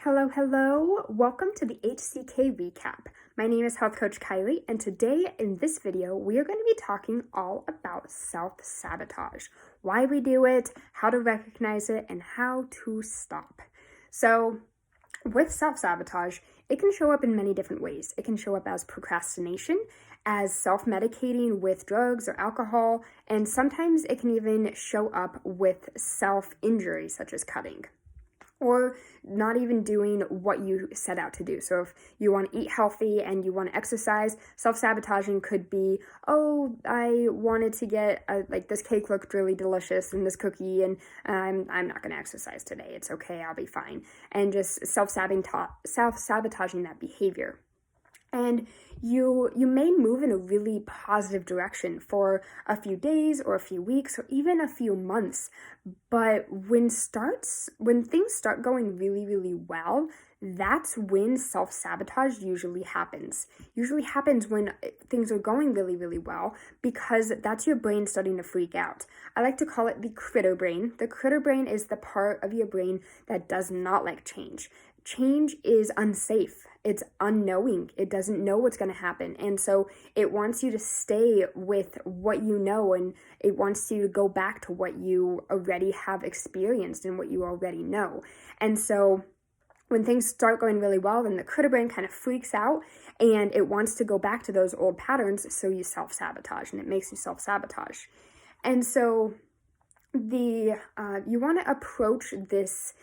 Hello, hello. Welcome to the HCK Recap. My name is Health Coach Kylie, and today in this video, we are going to be talking all about self-sabotage, why we do it, how to recognize it, and how to stop. So, with self-sabotage, it can show up in many different ways. It can show up as procrastination, as self-medicating with drugs or alcohol, and sometimes it can even show up with self-injury, such as cutting, or not even doing what you set out to do. So if you want to eat healthy and you want to exercise, self-sabotaging could be, oh, I wanted to get, this cake looked really delicious and this cookie, and I'm not going to exercise today. It's okay, I'll be fine. And just self-sabotaging that behavior. And you may move in a really positive direction for a few days or a few weeks or even a few months. But when things start going really, really well, that's when self-sabotage usually happens. Usually happens when things are going really, really well, because that's your brain starting to freak out. I like to call it the critter brain. The critter brain is the part of your brain that does not like change. Change is unsafe. It's unknowing. It doesn't know what's going to happen. And so it wants you to stay with what you know, and it wants you to go back to what you already have experienced and what you already know. And so when things start going really well, then the critter brain kind of freaks out and it wants to go back to those old patterns. So you self-sabotage, and it makes you self-sabotage. And so you want to approach this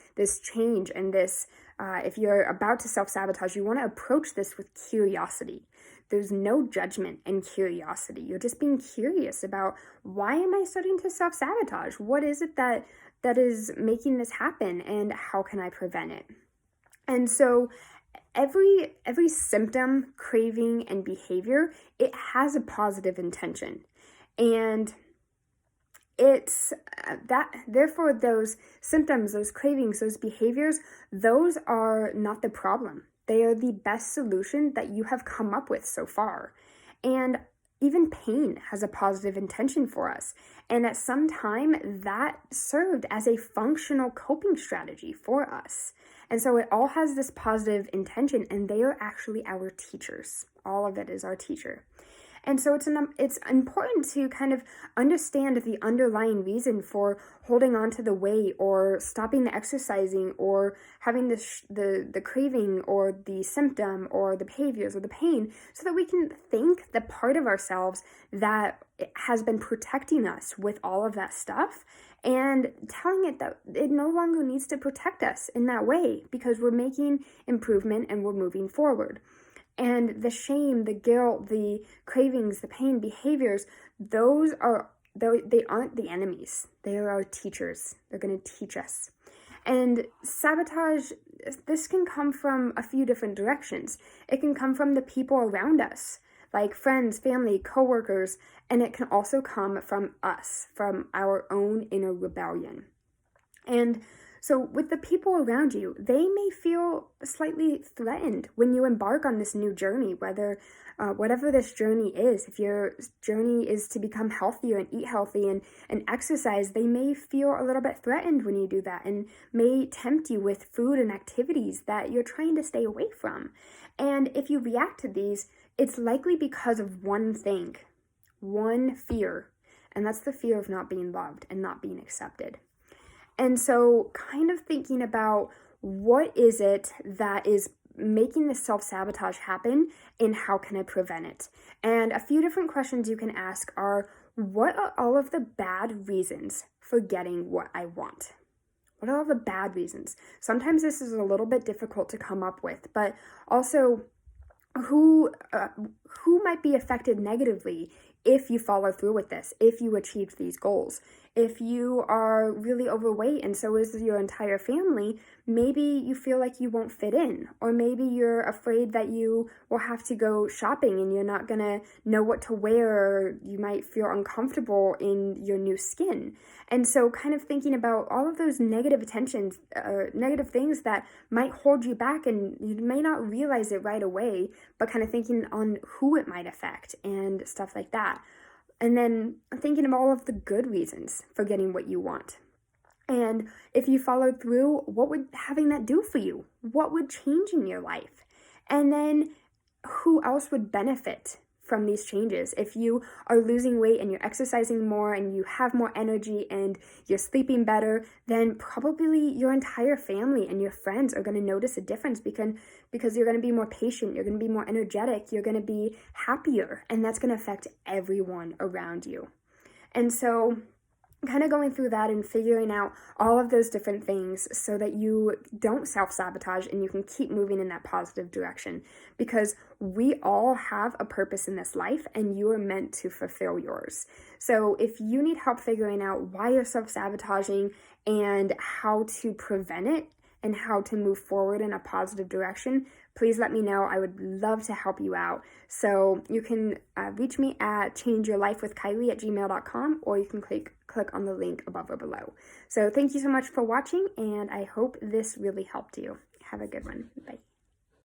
change and this, if you're about to self-sabotage, you want to approach this with curiosity. There's no judgment in curiosity. You're just being curious about, why am I starting to self-sabotage? What is it that is making this happen, and how can I prevent it? And so every symptom, craving, and behavior, it has a positive intention. And it's therefore those symptoms, those cravings, those behaviors, those are not the problem. They are the best solution that you have come up with so far. And even pain has a positive intention for us. And at some time, that served as a functional coping strategy for us. And so it all has this positive intention, and they are actually our teachers. All of it is our teacher. And so it's important to kind of understand the underlying reason for holding on to the weight, or stopping the exercising, or having the craving, or the symptom, or the behaviors, or the pain, so that we can thank the part of ourselves that has been protecting us with all of that stuff, and telling it that it no longer needs to protect us in that way, because we're making improvement and we're moving forward. And the shame, the guilt, the cravings, the pain, behaviors, they aren't the enemies. They are our teachers. They're going to teach us. And sabotage, this can come from a few different directions. It can come from the people around us, like friends, family, coworkers, and it can also come from us, from our own inner rebellion. And so with the people around you, they may feel slightly threatened when you embark on this new journey, whatever this journey is. If your journey is to become healthier and eat healthy and exercise, they may feel a little bit threatened when you do that, and may tempt you with food and activities that you're trying to stay away from. And if you react to these, it's likely because of one thing, one fear, and that's the fear of not being loved and not being accepted. And so kind of thinking about, what is it that is making this self-sabotage happen, and how can I prevent it? And a few different questions you can ask are, what are all of the bad reasons for getting what I want? What are all the bad reasons? Sometimes this is a little bit difficult to come up with, but also who might be affected negatively if you follow through with this, if you achieve these goals. If you are really overweight and so is your entire family, maybe you feel like you won't fit in, or maybe you're afraid that you will have to go shopping and you're not gonna know what to wear, or you might feel uncomfortable in your new skin. And so kind of thinking about all of those negative attentions, negative things that might hold you back, and you may not realize it right away, but kind of thinking on who it might affect and stuff like that. And then thinking of all of the good reasons for getting what you want. And if you followed through, what would having that do for you? What would change in your life? And then who else would benefit from these changes? If you are losing weight and you're exercising more and you have more energy and you're sleeping better, then probably your entire family and your friends are going to notice a difference because you're going to be more patient, you're going to be more energetic, you're going to be happier, and that's going to affect everyone around you. And so kind of going through that and figuring out all of those different things so that you don't self-sabotage and you can keep moving in that positive direction, because we all have a purpose in this life and you are meant to fulfill yours. So if you need help figuring out why you're self-sabotaging and how to prevent it and how to move forward in a positive direction, please let me know. I would love to help you out. So you can reach me at changeyourlifewithkylie@gmail.com, or you can click on the link above or below. So thank you so much for watching, and I hope this really helped you. Have a good one. Bye.